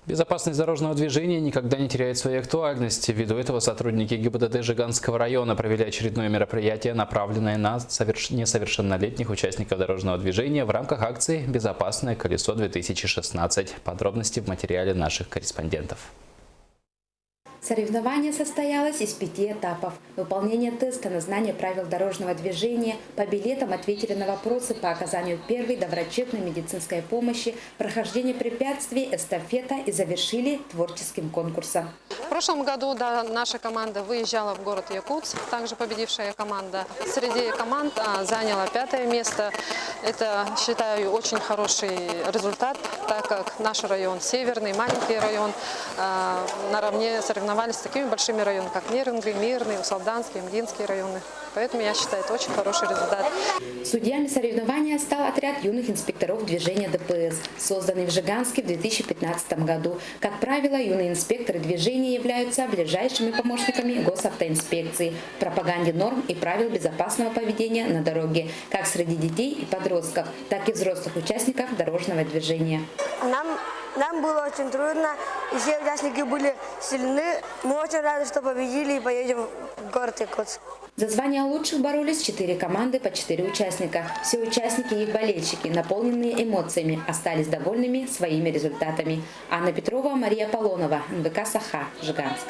Безопасность дорожного движения никогда не теряет своей актуальности. Ввиду этого сотрудники ГИБДД Жиганского района провели очередное мероприятие, направленное на несовершеннолетних участников дорожного движения в рамках акции «Безопасное колесо-2016». Подробности в материале наших корреспондентов. Соревнование состоялось из 5 этапов. Выполнение теста на знание правил дорожного движения, по билетам ответили на вопросы по оказанию первой доврачебной медицинской помощи, прохождение препятствий, эстафета и завершили творческим конкурсом. В прошлом году наша команда выезжала в город Якутск, также победившая команда. Среди команд заняла 5-е место. Это, считаю, очень хороший результат, так как наш район северный, маленький район, наравне соревновались с такими большими районами, как Нерюнгри, Мирный, Усалданский, Мдинский районы. Поэтому я считаю, это очень хороший результат. Судьями соревнования стал отряд юных инспекторов движения ДПС, созданный в Жиганске в 2015 году. Как правило, юные инспекторы движения являются ближайшими помощниками госавтоинспекции в пропаганде норм и правил безопасного поведения на дороге, как среди детей и подростков, так и взрослых участников дорожного движения. Нам было очень трудно, и все участники были сильны. Мы очень рады, что победили и поедем в город Якутск. За звание лучших боролись 4 команды по 4 участника. Все участники и их болельщики, наполненные эмоциями, остались довольными своими результатами. Анна Петрова, Мария Полонова, НВК «Саха», Жиганск.